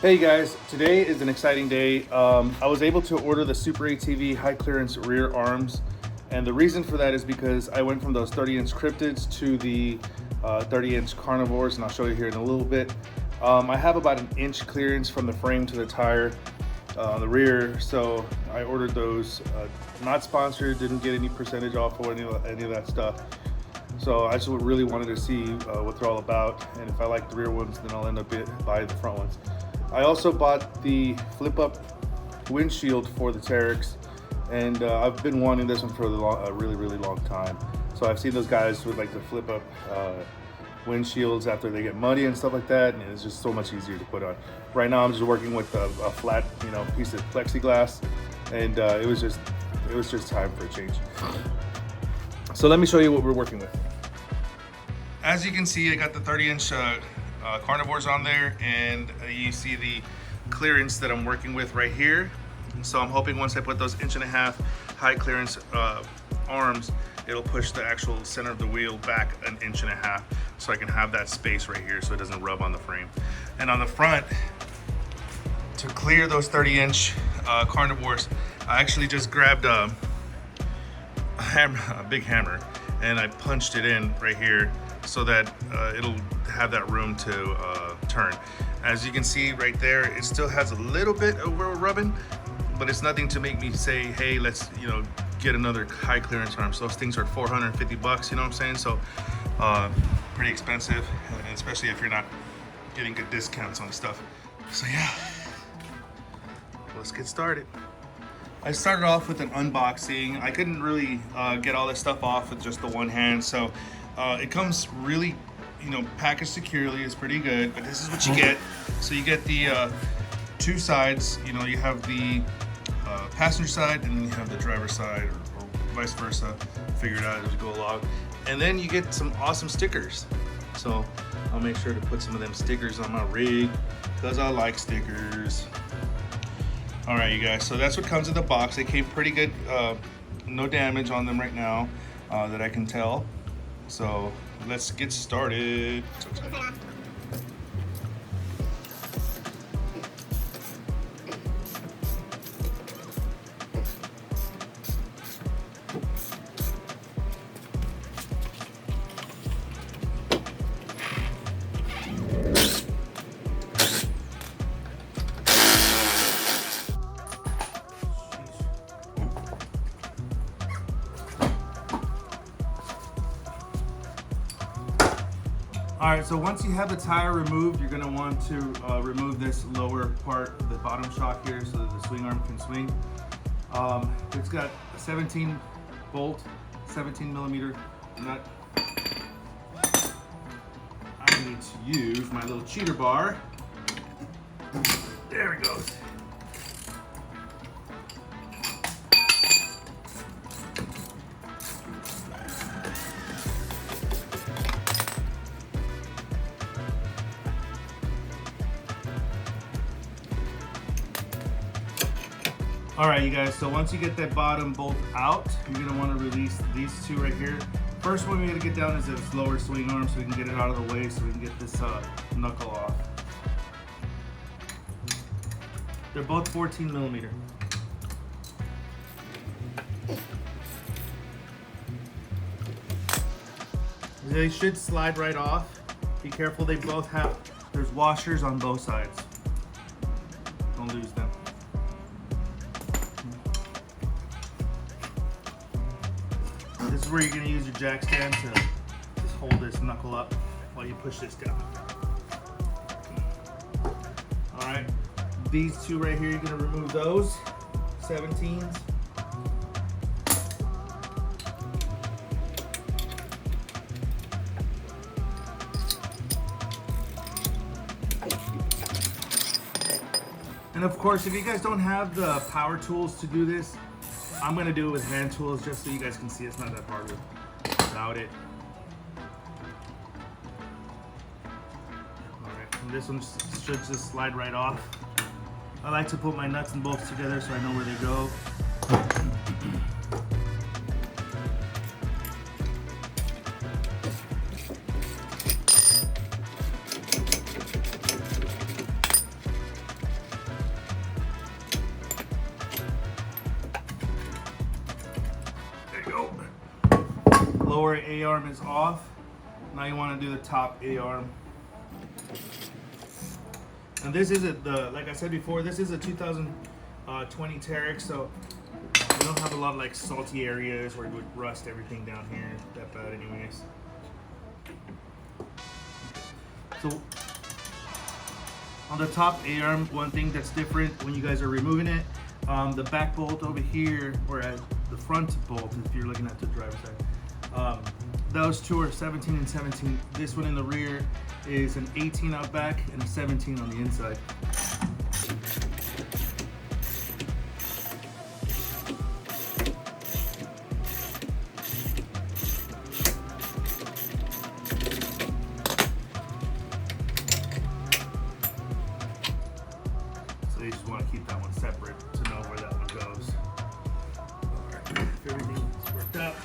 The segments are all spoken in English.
Hey guys, today is an exciting day. I was able to order the SuperATV high clearance rear arms, and the reason for that is because I went from those 30-inch cryptids to the 30-inch carnivores, and I'll show you here in a little bit. I have about an inch clearance from the frame to the tire on the rear, so I ordered those. Not sponsored, didn't get any percentage off or any of that stuff. So I just really wanted to see what they're all about, and if I like the rear ones, then I'll end up buying the front ones. I also bought the flip-up windshield for the Teryx, and I've been wanting this one for a really long time. So I've seen those guys with like the flip-up windshields after they get muddy and stuff like that, and it's just so much easier to put on. Right now I'm just working with a flat, piece of plexiglass, and it was just time for a change. So let me show you what we're working with. As you can see, I got the 30-inch carnivores on there, and you see the clearance that I'm working with right here. So I'm hoping once I put those 1.5 inch high clearance arms, it'll push the actual center of the wheel back 1.5 inches, so I can have that space right here so it doesn't rub on the frame. And on the front, to clear those 30-inch carnivores, I actually just grabbed a big hammer, and I punched it in right here so that it'll have that room to turn. As you can see right there, it still has a little bit of rubbing, but it's nothing to make me say, hey, let's get another high clearance arm. So those things are 450 bucks, you know what I'm saying? So pretty expensive, and especially if you're not getting good discounts on stuff. So yeah, let's get started. I started off with an unboxing. I couldn't really get all this stuff off with just the one hand, so it comes really, packaged securely. It's pretty good, but this is what you get. So you get the two sides. You have the passenger side, and then you have the driver's side, or vice versa. Figure it out as you go along. And then you get some awesome stickers. So I'll make sure to put some of them stickers on my rig, because I like stickers. All right, you guys, so that's what comes in the box. They came pretty good, no damage on them right now that I can tell. So let's get started. All right, so once you have the tire removed, you're gonna want to remove this lower part, the bottom shock here, so that the swing arm can swing. It's got a 17 bolt, 17 millimeter nut. I need to use my little cheater bar. There it goes. All right, you guys, so once you get that bottom bolt out, you're gonna wanna release these two right here. First one we gotta get down is this lower swing arm so we can get it out of the way so we can get this knuckle off. They're both 14 millimeter. They should slide right off. Be careful, they both have, there's washers on both sides. Don't lose them. This is where you're going to use your jack stand to just hold this knuckle up while you push this down. All right, these two right here, you're going to remove those 17s. And of course, if you guys don't have the power tools to do this, I'm gonna do it with hand tools just so you guys can see it's not that hard without it. All right, and this one should just slide right off. I like to put my nuts and bolts together so I know where they go. lower A-arm is off. Now you want to do the top A-arm. And this is like I said before, this is a 2020 Teryx, so we don't have a lot of like salty areas where it would rust everything down here that bad anyways. So on the top A-arm, one thing that's different when you guys are removing it, the back bolt over here, or at the front bolt, if you're looking at the driver's side, those two are 17 and 17. This one in the rear is an 18 out back and a 17 on the inside. So you just want to keep that one separate to know where that one goes. All right, if everything's worked out.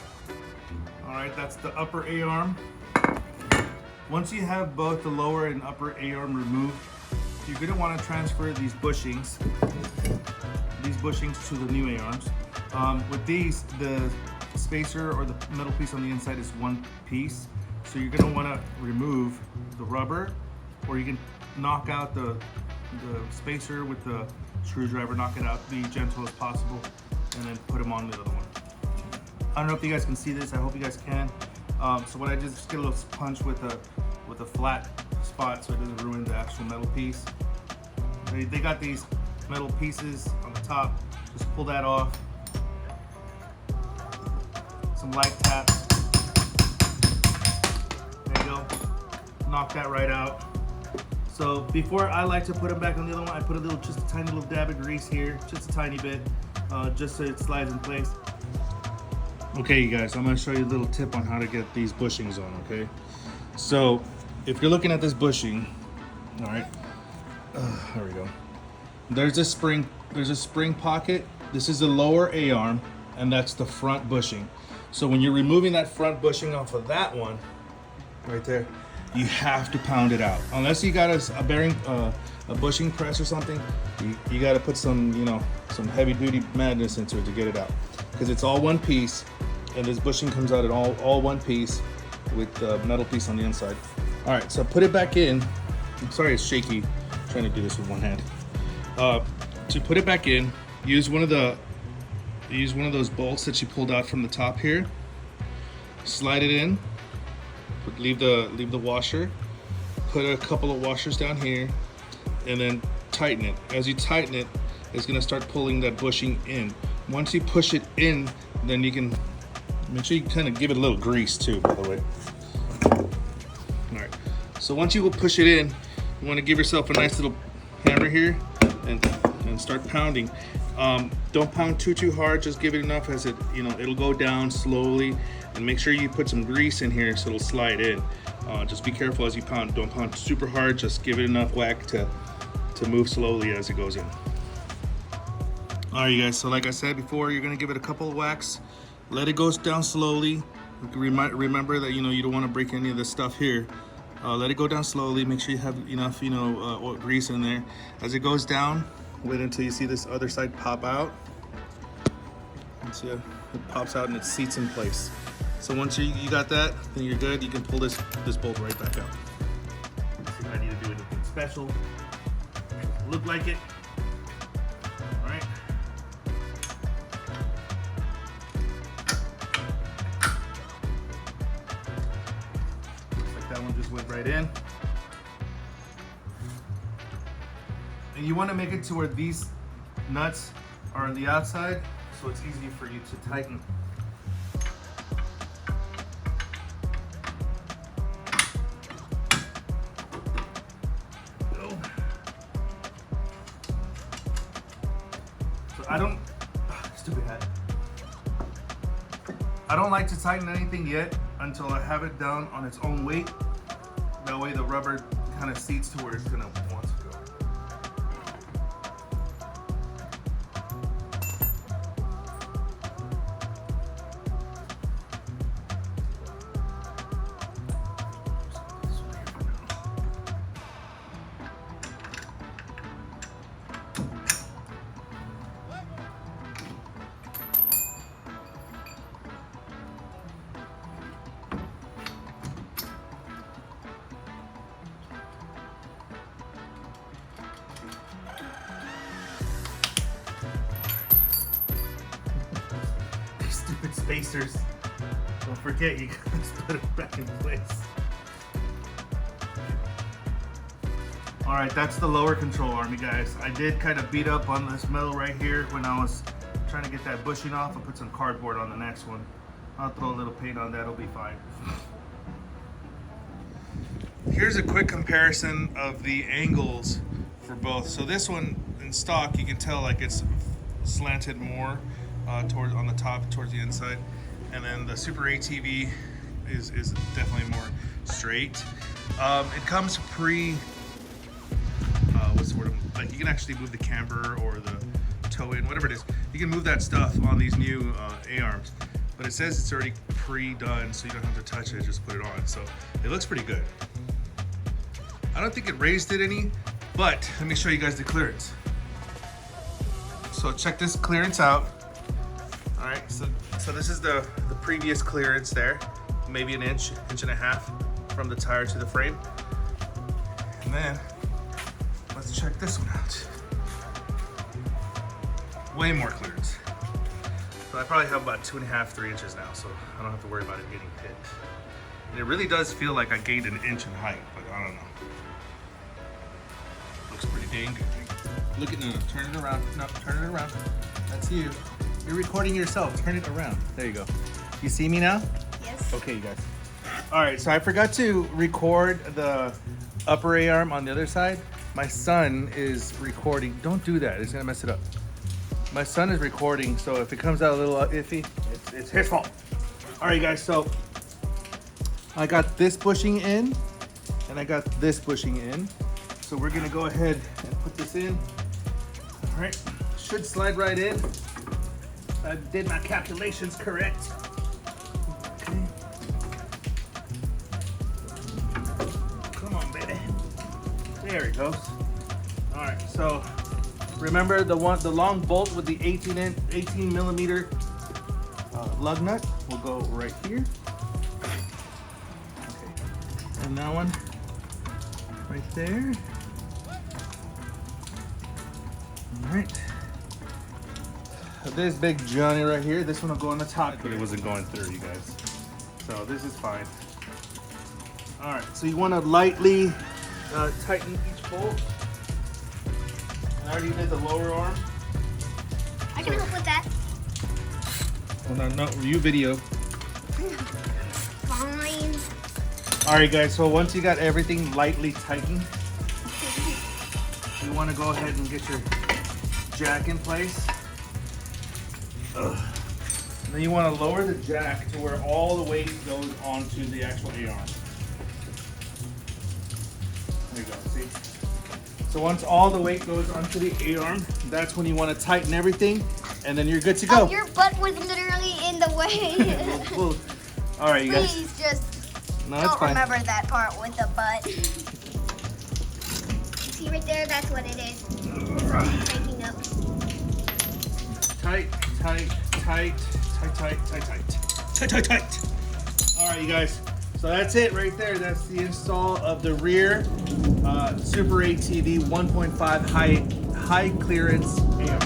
All right, that's the upper A-arm. Once you have both the lower and upper A-arm removed, you're going to want to transfer these bushings to the new A-arms. With these, the spacer or the metal piece on the inside is one piece, so you're going to want to remove the rubber, or you can knock out the spacer with the screwdriver, knock it out, be gentle as possible, and then put them on the other one. I don't know if you guys can see this. I hope you guys can. So what I did is just get a little punch with a flat spot so it doesn't ruin the actual metal piece. They got these metal pieces on the top. Just pull that off. Some light taps. There you go. Knock that right out. So before I like to put them back on the other one, I put just a tiny little dab of grease here, just a tiny bit, just so it slides in place. Okay, you guys, I'm going to show you a little tip on how to get these bushings on, okay? So, if you're looking at this bushing, all right, there we go. There's a spring pocket. This is the lower A-arm, and that's the front bushing. So when you're removing that front bushing off of that one, right there, you have to pound it out. Unless you got a bearing, a bushing press or something, you got to put some, some heavy-duty madness into it to get it out. Because it's all one piece, and this bushing comes out in all one piece with the metal piece on the inside. All right, so put it back in. I'm sorry it's shaky, I'm trying to do this with one hand. To put it back in, use one of those bolts that you pulled out from the top here. Slide it in. Leave the washer. Put a couple of washers down here, and then tighten it. As you tighten it, it's gonna start pulling that bushing in. Once you push it in, then you can make sure you kind of give it a little grease too, by the way. All right, so once you push it in, you want to give yourself a nice little hammer here and start pounding. Don't pound too hard, just give it enough as it'll go down slowly, and make sure you put some grease in here so it'll slide in. Just be careful as you pound. Don't pound super hard, just give it enough whack to move slowly as it goes in. All right, you guys, so like I said before, you're gonna give it a couple of whacks, let it go down slowly. Remember that you don't want to break any of this stuff here. Let it go down slowly, make sure you have enough grease in there. As it goes down, wait until you see this other side pop out. And see, it pops out and it seats in place. So once you got that, then you're good. You can pull this bolt right back out. Let's see if I need to do anything special. Look like it. All right. Looks like that one just went right in. And you want to make it to where these nuts are on the outside, so it's easy for you to tighten. I don't like to tighten anything yet until I have it down on its own weight. That way the rubber kind of seats to where it's gonna want to go. spacers. Don't forget, you guys put it back in place. All right, that's the lower control arm, you guys. I did kind of beat up on this metal right here when I was trying to get that bushing off. I'll put some cardboard on the next one. I'll throw a little paint on that, it'll be fine. Here's a quick comparison of the angles for both. So this one in stock, you can tell like it's slanted more towards on the top, towards the inside. And then the SuperATV is definitely more straight. It comes pre, what's the word? Like you can actually move the camber or the toe in, whatever it is. You can move that stuff on these new A-arms. But it says it's already pre-done, so you don't have to touch it, just put it on. So it looks pretty good. I don't think it raised it any, but let me show you guys the clearance. So check this clearance out. All right, so this is the previous clearance there, maybe an inch and a half from the tire to the frame. And then let's check this one out. Way more clearance. So I probably have about 2.5, 3 inches now, so I don't have to worry about it getting hit. And it really does feel like I gained an inch in height, but I don't know. Looks pretty dang good. Look at, no, turn it around. No, turn it around. That's you. You're recording yourself. Turn it around. There you go. You see me now? Yes. Okay, you guys. All right, so I forgot to record the upper A-arm on the other side. My son is recording. Don't do that. It's gonna mess it up. My son is recording, so if it comes out a little iffy, it's his fault. All right, guys, so I got this bushing in, and I got this bushing in. So we're gonna go ahead and put this in. All right, should slide right in. I did my calculations correct. Okay. Come on, baby. There it goes. All right, so remember the long bolt with the 18 millimeter lug nut will go right here. Okay, and that one right there. All right. So this big Johnny right here, this one will go on the top, but it wasn't going through, you guys. So this is fine. All right, so you want to lightly tighten each bolt. I already did the lower arm. I can help with that. Hold on, no, you video. Fine. All right, guys, so once you got everything lightly tightened, you want to go ahead and get your jack in place. And then you want to lower the jack to where all the weight goes onto the actual A-arm. There you go, see? So once all the weight goes onto the A-arm, that's when you want to tighten everything, and then you're good to go. Oh, your butt was literally in the way. Well, all right, you guys. Please just No, it's don't fine. remember that part with the butt. See right there, that's what it is. Taking up. Tight, tight, tight, tight, tight, tight, tight, tight, tight, tight. All right, you guys. So that's it right there. That's the install of the rear SuperATV 1.5 high clearance A-arm.